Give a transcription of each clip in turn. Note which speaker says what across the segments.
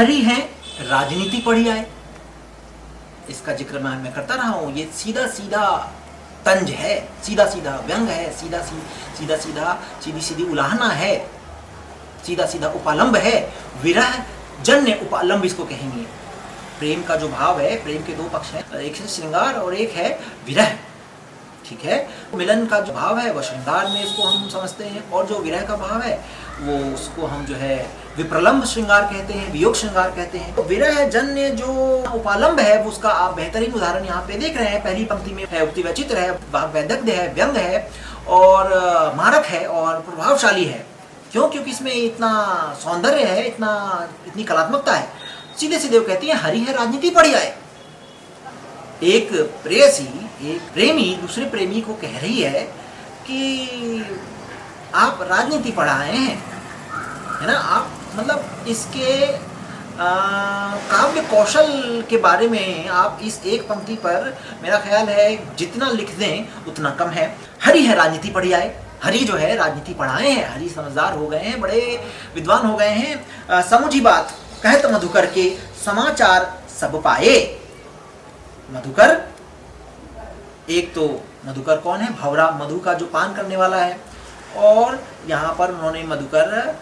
Speaker 1: हरि हैं, राजनीति पढ़ी आए। इसका जिक्र मैं करता रहा हूं। ये सीधा सीधा तंज है, सीधा सीधा व्यंग है, सीधी सीधी उलाहना है, सीधा सीधा उपालंब है। विरह जन्य उपालंब इसको कहेंगे। प्रेम का जो भाव है, प्रेम के दो पक्ष हैं, एक है श्रृंगार और एक है विरह। ठीक है, मिलन का जो भाव है वह श्रृंगार में इसको हम समझते हैं, और जो विरह का भाव है वो उसको हम जो है विप्रलंब श्रृंगार कहते हैं, वियोग श्रृंगार कहते हैं। तो विरह जन्य जो उपालंब है उसका आप बेहतरीन उदाहरण यहाँ पे देख रहे हैं। पहली पंक्ति में है उक्ति वैचित्र है, वैदग्ध्य है, व्यंग है और मारक है और प्रभावशाली है। क्यों? क्योंकि इसमें इतना सौंदर्य है, इतनी कलात्मकता है। सीधे सीधे वो कहती है हरि है, राजनीति पढ़ी आए। एक प्रेयसी, एक प्रेमी दूसरे प्रेमी को कह रही है कि आप राजनीति पढ़ाए हैं, है ना। आप मतलब इसके काव्य कौशल के बारे में आप इस एक पंक्ति पर मेरा ख्याल है जितना लिख दें उतना कम है। हरि है, राजनीति पढ़ी आए। हरि जो है राजनीति पढ़ाए हैं, हरि समझदार हो गए हैं, बड़े विद्वान हो गए हैं। समुझी बात कहत मधुकर के, समाचार सब पाए। मधुकर, एक तो मधुकर कौन है? भंवरा, मधु का जो पान करने वाला है। और यहाँ पर उन्होंने मधुकर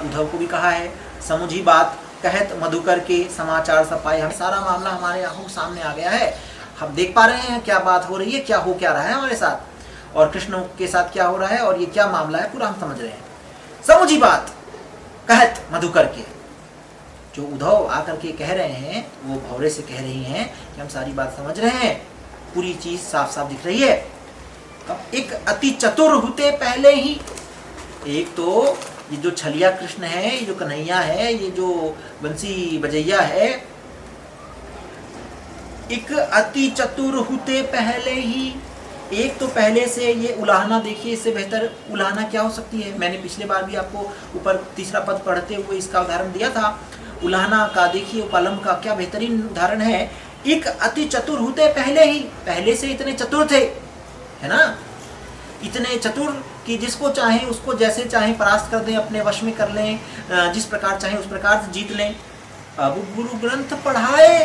Speaker 1: उद्धव को भी कहा है। समुझी बात कहत मधुकर के, समाचार सब पाए। हमें सारा मामला हमारे आंखों के सामने आ गया है। हम देख पा रहे हैं क्या बात हो रही है, क्या हो क्या रहा है हमारे साथ, और कृष्ण के साथ क्या हो रहा है, और ये क्या मामला है पूरा हम समझ रहे हैं। समुझी बात कहत मधुकर के, जो उद्धव आकर के कह रहे हैं वो भंवरे से कह रही हैं कि हम सारी बात समझ रहे हैं, पूरी चीज साफ साफ दिख रही है। अब एक अति चतुर होते पहले ही, एक तो ये जो छलिया कृष्ण है, ये जो कन्हैया है, ये जो बंसी बजैया है, एक अति चतुर होते पहले ही। एक तो पहले से ये उलाहना देखिए, इससे बेहतर उलाहना क्या हो सकती है। मैंने पिछले बार भी आपको ऊपर तीसरा पद पढ़ते हुए इसका उदाहरण दिया था। उलाहना का देखिए, उपालंब का क्या बेहतरीन उदाहरण है। एक अति चतुर होते पहले ही, पहले से इतने चतुर थे, है ना, इतने चतुर कि जिसको चाहे उसको जैसे चाहे परास्त कर दें, अपने वश में कर लें, जिस प्रकार चाहे उस प्रकार से जीत लें। अब गुरु ग्रंथ पढ़ाए।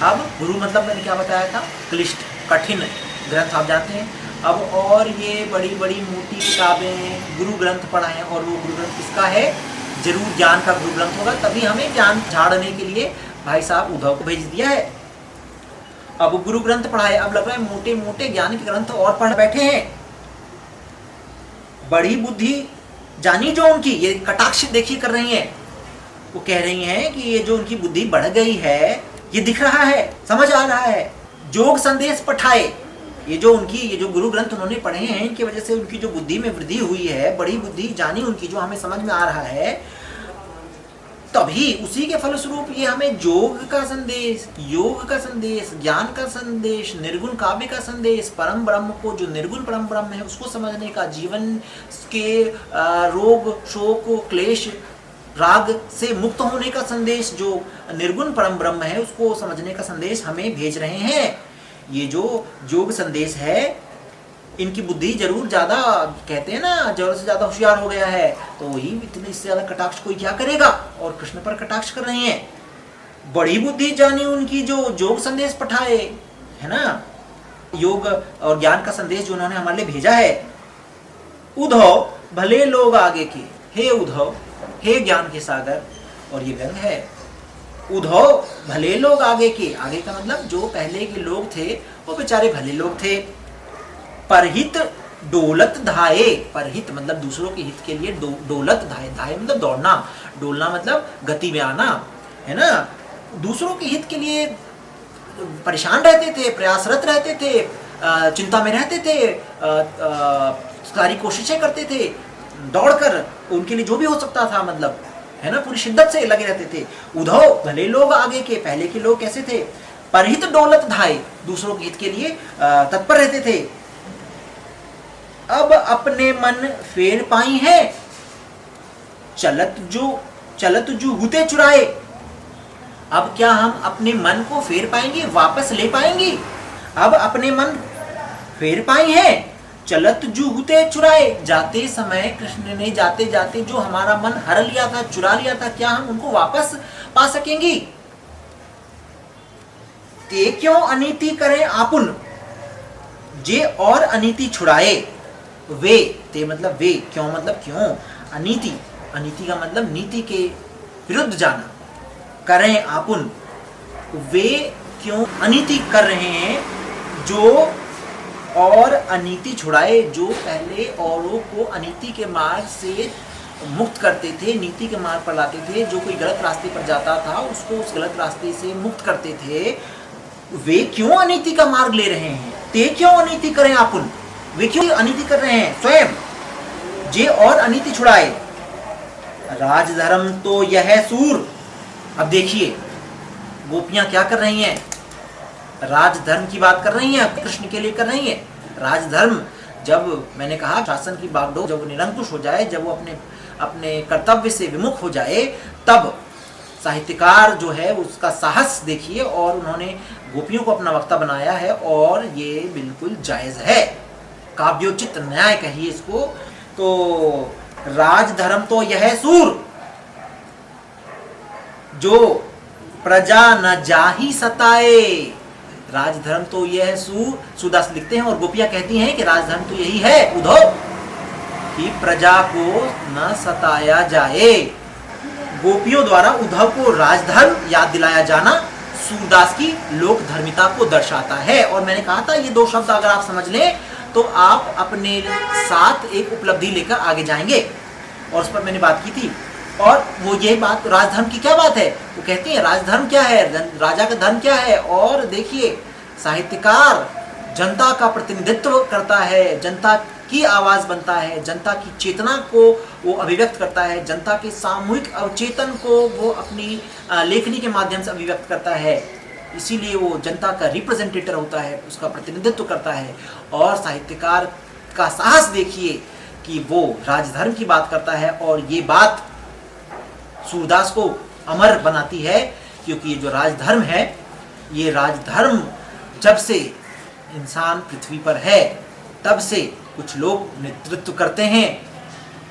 Speaker 1: अब गुरु मतलब मैंने क्या बताया था, क्लिष्ट कठिन ग्रंथ आप जानते हैं। अब और ये बड़ी बड़ी मोटी किताबें, गुरु ग्रंथ पढ़ाएं, और वो गुरु ग्रंथ किसका है? जरूर ज्ञान का गुरु ग्रंथ होगा, तभी हमें ज्ञान झाड़ने के लिए भाई साहब उद्धव को भेज दिया है। अब गुरु ग्रंथ पढ़ाए, अब लग रहा है मोटे मोटे ज्ञान के ग्रंथ और पढ़ बैठे हैं। बड़ी बुद्धि जानी जो उनकी, ये कटाक्ष देखिए कर रही हैं, वो कह रही हैं कि ये जो उनकी बुद्धि बढ़ गई है, ये दिख रहा है, समझ आ रहा है। जोग संदेश पठाए, ये जो गुरु ग्रंथ उन्होंने पढ़े हैं, इनकी वजह से उनकी जो बुद्धि में वृद्धि हुई है, बड़ी बुद्धि जानी उनकी, जो हमें समझ में आ रहा है, तभी उसी के फलस्वरूप ये हमें योग का संदेश, ज्ञान का संदेश, निर्गुण काव्य का संदेश, परम ब्रह्म को, जो निर्गुण परम ब्रह्म है उसको समझने का, जीवन के रोग शोक क्लेश राग से मुक्त होने का संदेश, जो निर्गुण परम ब्रह्म है उसको समझने का संदेश हमें भेज रहे हैं। ये जो योग संदेश है, इनकी बुद्धि जरूर ज्यादा, कहते हैं ना, जरूरत से ज्यादा होशियार हो गया है, तो वही इतने इससे ज्यादा कटाक्ष कोई क्या करेगा, और कृष्ण पर कटाक्ष कर रहे हैं। बड़ी बुद्धि जानी उनकी, जो योग संदेश पठाए, है ना, योग और ज्ञान का संदेश जो उन्होंने हमारे लिए भेजा है। उद्धव भले लोग आगे के, हे उद्धव, हे ज्ञान के सागर, और ये व्यंग है। उद्धव भले लोग आगे के, आगे का मतलब जो पहले के लोग थे वो बेचारे भले लोग थे। परहित डोलत धाये, परहित मतलब दूसरों के हित के लिए, डोलत धाये, धाये मतलब दौड़ना, डोलना मतलब गति में आना, है ना। दूसरों के हित के लिए परेशान रहते थे, प्रयासरत रहते थे, चिंता में रहते थे, सारी कोशिशें करते थे, दौड़कर उनके लिए जो भी हो सकता था, मतलब, है ना, पूरी शिद्दत से लगे रहते थे। उद्धव भले लोग आगे के, पहले के लोग कैसे थे? परहित डोलत धाये, दूसरों के हित के लिए तत्पर रहते थे। अब अपने मन फेर पाई है, चलत जो हुते चुराए। अब क्या हम अपने मन को फेर पाएंगे, वापस ले पाएंगे? अब अपने मन फेर पाई है, चलत जूहते चुराए, जाते समय कृष्ण ने जाते जाते जो हमारा मन हर लिया था, चुरा लिया था, क्या हम उनको वापस पा सकेंगी? ते क्यों अनीति करें आपुन, जे और अनीति छुड़ाए। वे, ते मतलब वे, क्यों मतलब क्यों, अनीति, अनीति का मतलब नीति के विरुद्ध जाना, करें आपुन, वे क्यों अनीति कर रहे हैं, जो और अनीति छुड़ाए, जो पहले औरों को अनीति के मार्ग से मुक्त करते थे, नीति के मार्ग पर लाते थे, जो कोई गलत रास्ते पर जाता था उसको उस गलत रास्ते से मुक्त करते थे, वे क्यों अनीति का मार्ग ले रहे हैं? ते क्यों अनीति करें आपुन, वे क्यों अनीति कर रहे हैं स्वयं, जे और अनीति छुड़ाए। राजधर्म तो यह सूर, अब देखिए गोपियां क्या कर रही हैं, राजधर्म की बात कर रही हैं, कृष्ण के लिए कर रही हैं। राजधर्म, जब मैंने कहा शासन की बागडोर जब वो निरंकुश हो जाए, जब वो अपने कर्तव्य से विमुख हो जाए, तब साहित्यकार जो है उसका साहस देखिए, और उन्होंने गोपियों को अपना वक्ता बनाया है, और ये बिल्कुल जायज है, काव्योचित न्याय कहिए इसको। तो राजधर्म तो यह सूर, जो प्रजा न जाहि सताए। राजधर्म तो यह सूरदास लिखते हैं, और गोपियां कहती हैं कि राजधर्म तो यही है उद्धव, कि प्रजा को न सताया जाए। गोपियों द्वारा उद्धव को राजधर्म याद दिलाया जाना सूरदास की लोक धर्मिता को दर्शाता है। और मैंने कहा था ये दो शब्द अगर आप समझ लें तो आप अपने साथ एक उपलब्धि लेकर आगे जाएंगे, और उस पर मैंने बात की थी। और वो ये बात, राजधर्म की क्या बात है, वो कहती है राजधर्म क्या है, राजा का धर्म क्या है। और देखिए साहित्यकार जनता का प्रतिनिधित्व करता है, जनता की आवाज बनता है, जनता की चेतना को वो अभिव्यक्त करता है, जनता के सामूहिक अवचेतन को वो अपनी लेखनी के माध्यम से अभिव्यक्त करता है, इसीलिए वो जनता का रिप्रेजेंटेटर होता है, उसका प्रतिनिधित्व करता है। और साहित्यकार का साहस देखिए कि वो राजधर्म की बात करता है, और ये बात सूरदास को अमर बनाती है, क्योंकि ये जो राजधर्म है, ये राजधर्म जब से इंसान पृथ्वी पर है तब से कुछ लोग नेतृत्व करते हैं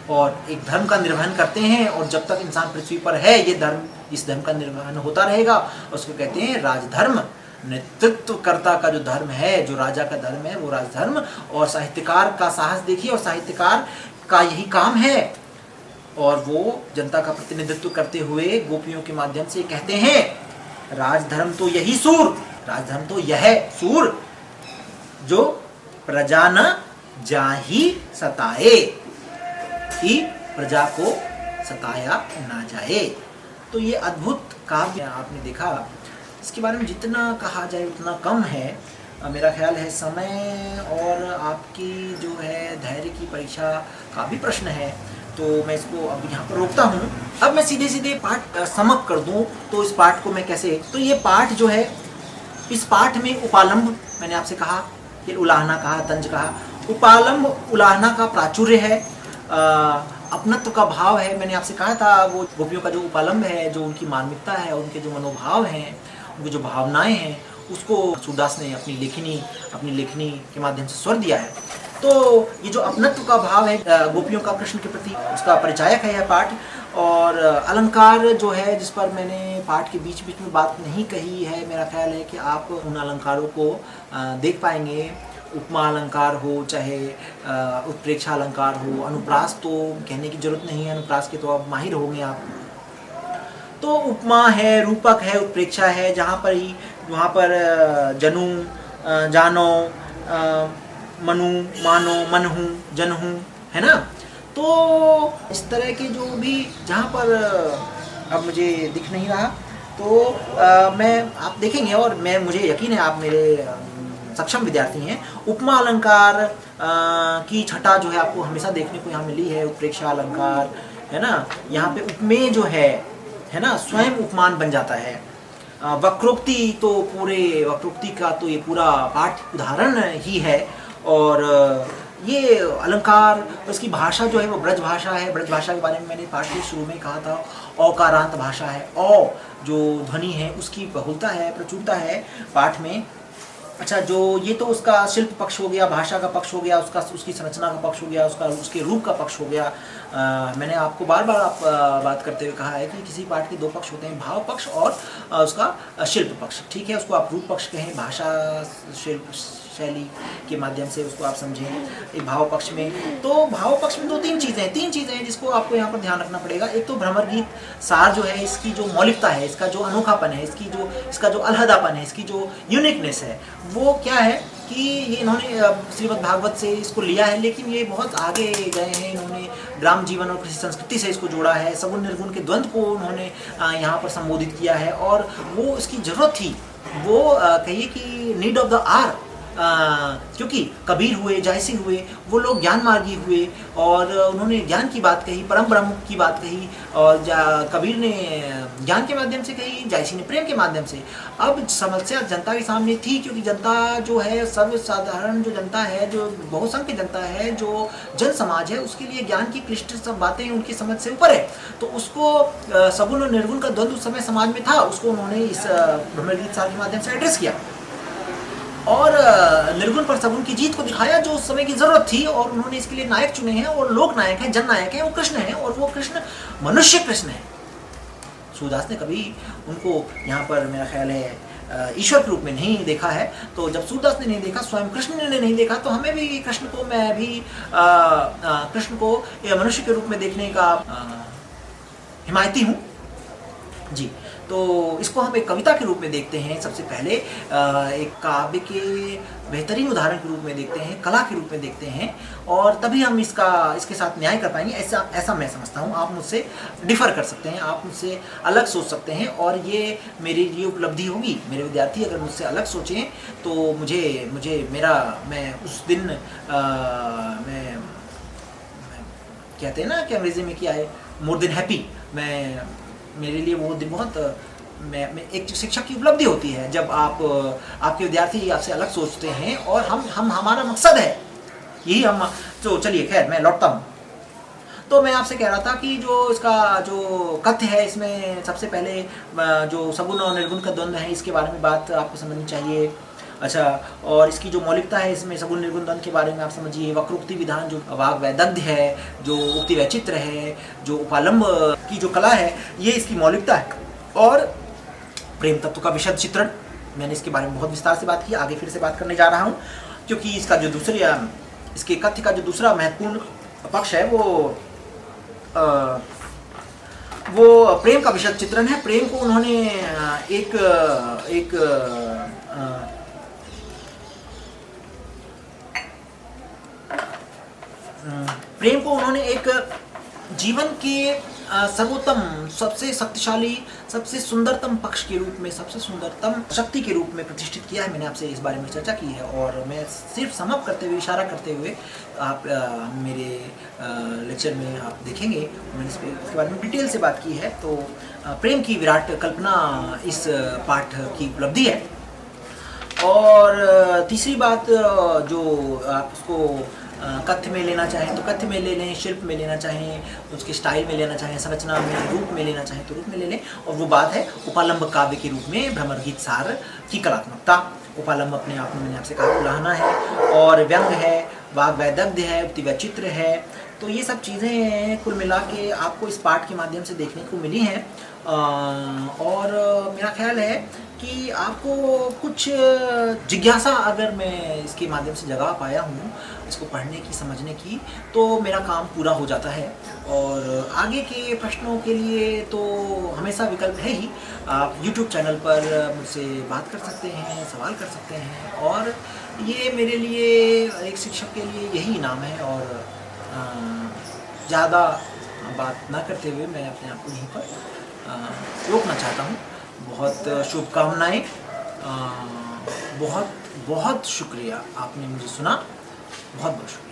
Speaker 1: और एक धर्म का निर्वहन करते हैं, और जब तक इंसान पृथ्वी पर है ये धर्म, इस धर्म का निर्वहन होता रहेगा। उसको कहते हैं राजधर्म, नेतृत्वकर्ता का जो धर्म है, जो राजा का धर्म है वो राजधर्म। और साहित्यकार का साहस देखिए, और साहित्यकार का यही काम है, और वो जनता का प्रतिनिधित्व करते हुए गोपियों के माध्यम से कहते हैं राजधर्म तो यही सूर, राजधर्म तो यह सूर, जो प्रजा न जाहि सताए, कि प्रजा को सताया ना जाए। तो ये अद्भुत काव्य आपने देखा, इसके बारे में जितना कहा जाए उतना कम है। मेरा ख्याल है समय और आपकी जो है धैर्य की परीक्षा का भी प्रश्न है, तो मैं इसको अब यहाँ पर रोकता हूँ। अब मैं सीधे सीधे पाठ समक कर दूँ, तो इस पाठ को मैं कैसे, तो ये पाठ जो है, इस पाठ में उपालंब मैंने आपसे कहा, फिर उलाहना कहा, तंज कहा। उपालंब उलाहना का प्राचुर्य है, अपनत्व का भाव है। मैंने आपसे कहा था वो गोपियों का जो उपालंब है, जो उनकी मार्मिकता है, उनके जो मनोभाव हैं, उनकी जो भावनाएं हैं, उसको सूरदास ने अपनी लेखनी के माध्यम से स्वर दिया है। तो ये जो अपनत्व का भाव है गोपियों का कृष्ण के प्रति, उसका परिचायक है यह पाठ। और अलंकार जो है, जिस पर मैंने पाठ के बीच बीच में बात नहीं कही है, मेरा ख्याल है कि आप उन अलंकारों को देख पाएंगे। उपमा अलंकार हो, चाहे उत्प्रेक्षा अलंकार हो, अनुप्रास तो कहने की जरूरत नहीं है, अनुप्रास के तो अब माहिर होंगे आप। तो उपमा है, रूपक है, उत्प्रेक्षा है, वहाँ पर जनु, जानो, मनु, मानो, मनहु, जनहु, है ना। तो इस तरह के जो भी, जहाँ पर अब मुझे दिख नहीं रहा, तो मैं आप देखेंगे, और मुझे यकीन है आप मेरे सक्षम विद्यार्थी हैं। उपमा अलंकार की छटा जो है आपको हमेशा देखने को यहाँ मिली है, उत्प्रेक्षा अलंकार, है ना। यहाँ पे उपमेय जो है ना, स्वयं उपमान बन जाता है। वक्रोक्ति तो वक्रोक्ति का तो ये पूरा पाठ उदाहरण ही है। और ये अलंकार, उसकी भाषा जो है वो ब्रज भाषा है। ब्रज भाषा के बारे में मैंने पाठ के शुरू में कहा था, औकारांत भाषा है। औ जो ध्वनि है उसकी बहुलता है, प्रचुरता है पाठ में। अच्छा, जो ये तो उसका शिल्प पक्ष हो गया, भाषा का पक्ष हो गया, उसकी संरचना का पक्ष हो गया, उसके रूप का पक्ष हो गया। मैंने आपको बार बार बात करते हुए कहा है कि किसी पाठ के दो पक्ष होते हैं, भाव पक्ष और उसका शिल्प पक्ष। ठीक है, उसको आप रूप पक्ष कहें, भाषा शिल्प शैली के माध्यम से उसको आप समझें। एक भाव पक्ष में, तो भाव पक्ष में तीन चीज़ें हैं जिसको आपको यहाँ पर ध्यान रखना पड़ेगा। एक तो भ्रमर गीत सार जो है, इसकी जो मौलिकता है, इसका जो अनोखापन है, इसका जो अलहदापन है, इसकी जो यूनिकनेस है, वो क्या है कि ये इन्होंने श्रीमद् भागवत से इसको लिया है, लेकिन ये बहुत आगे गए हैं। इन्होंने ग्राम जीवन और कृषि संस्कृति से इसको जोड़ा है, सगुण निर्गुण के द्वंद्व को उन्होंने यहाँ पर संबोधित किया है, और वो इसकी ज़रूरत थी, वो कहिए कि नीड ऑफ द आर। क्योंकि कबीर हुए, जायसी हुए, वो लोग ज्ञान मार्गी हुए और उन्होंने ज्ञान की बात कही, परम ब्रह्म की बात कही, और कबीर ने ज्ञान के माध्यम से कही, जायसी ने प्रेम के माध्यम से। अब समस्या जनता के सामने थी, क्योंकि जनता जो है, सर्वसाधारण जो जनता है, जो बहुसंख्य जनता है, जो जन समाज है, उसके लिए ज्ञान की क्लिष्ट सब बातें उनकी समझ से ऊपर है। तो उसको सगुण और निर्गुण का द्वंद्व उस समय समाज में था, उसको उन्होंने इस भ्रमर गीत सार के माध्यम से एड्रेस किया और निर्गुण पर सगुण की जीत को दिखाया, जो उस समय की जरूरत थी। और उन्होंने इसके लिए नायक चुने हैं, और लोक नायक हैं, जन नायक हैं, वो कृष्ण हैं, और वो कृष्ण मनुष्य कृष्ण है। सूरदास ने कभी उनको यहाँ पर मेरा ख्याल है ईश्वर के रूप में नहीं देखा है। तो जब सूरदास ने नहीं देखा, स्वयं कृष्ण ने नहीं देखा, तो हमें भी कृष्ण को, मैं भी कृष्ण को मनुष्य के रूप में देखने का हिमायती हूँ जी। तो इसको हम एक कविता के रूप में देखते हैं, सबसे पहले एक काव्य के बेहतरीन उदाहरण के रूप में देखते हैं, कला के रूप में देखते हैं, और तभी हम इसके साथ न्याय कर पाएंगे। ऐसा मैं समझता हूँ। आप मुझसे डिफ़र कर सकते हैं, आप मुझसे अलग सोच सकते हैं, और ये मेरी लिए उपलब्धि होगी। मेरे विद्यार्थी अगर मुझसे अलग सोचें तो मैं उस दिन मैं कहते हैं ना कि अंग्रेजी में क्या है, मोर देन हैप्पी। मेरे लिए वो दिन बहुत मैं एक शिक्षक की उपलब्धि होती है जब आपके विद्यार्थी आपसे अलग सोचते हैं, और हम हमारा मकसद है यही हम। तो चलिए, खैर मैं लौटता हूँ। तो मैं आपसे कह रहा था कि जो इसका जो कथ्य है, इसमें सबसे पहले जो सगुण और निर्गुण का द्वंद्व है, इसके बारे में बात आपको समझनी चाहिए। अच्छा, और इसकी जो मौलिकता है, इसमें सगुण निर्गुण द्वंद्व के बारे में आप समझिए। वक्रोक्ति विधान, जो वाग वैदग्ध्य है, जो उक्ति वैचित्र है, जो उपालंब की जो कला है, ये इसकी मौलिकता है। और प्रेम तत्व का विशद चित्रण, मैंने इसके बारे में बहुत विस्तार से बात की, आगे फिर से बात करने जा रहा हूँ, क्योंकि इसके कथ्य का जो दूसरा महत्वपूर्ण पक्ष है, वो प्रेम का विशद चित्रण है। प्रेम को उन्होंने एक जीवन के सर्वोत्तम, सबसे शक्तिशाली, सबसे सुंदरतम पक्ष के रूप में, सबसे सुंदरतम शक्ति के रूप में प्रतिष्ठित किया है। मैंने आपसे इस बारे में चर्चा की है, और मैं सिर्फ समअप करते हुए, इशारा करते हुए, आप मेरे लेक्चर में आप देखेंगे, मैंने इसके बारे में डिटेल से बात की है। तो प्रेम की विराट कल्पना इस पाठ की उपलब्धि है। और तीसरी बात, जो आप उसको कथ्य में लेना चाहें तो कथ्य में ले लें, शिल्प में लेना चाहें, उसके स्टाइल में लेना चाहें, संरचना में, रूप में लेना चाहें तो रूप में ले लें। और वो बात है उपालंब काव्य के रूप में भ्रमर गीत सार की कलात्मकता। उपालंब अपने आप में, मैंने आपसे कहा, उलाहना है, और व्यंग है, वाग वैदग्ध्य है, उक्ति वैचित्र है। तो ये सब चीज़ें कुल मिला के आपको इस पाठ के माध्यम से देखने को मिली हैं। और मेरा ख्याल है कि आपको कुछ जिज्ञासा अगर मैं इसके माध्यम से जगा पाया हूँ, इसको पढ़ने की, समझने की, तो मेरा काम पूरा हो जाता है। और आगे के प्रश्नों के लिए तो हमेशा विकल्प है ही। आप YouTube चैनल पर मुझसे बात कर सकते हैं, सवाल कर सकते हैं, और ये मेरे लिए, एक शिक्षक के लिए यही इनाम है। और ज़्यादा बात ना करते हुए मैं अपने आप को यहीं पर रोकना चाहता हूँ। बहुत शुभकामनाएं, बहुत बहुत शुक्रिया, आपने मुझे सुना, बहुत बहुत शुक्रिया।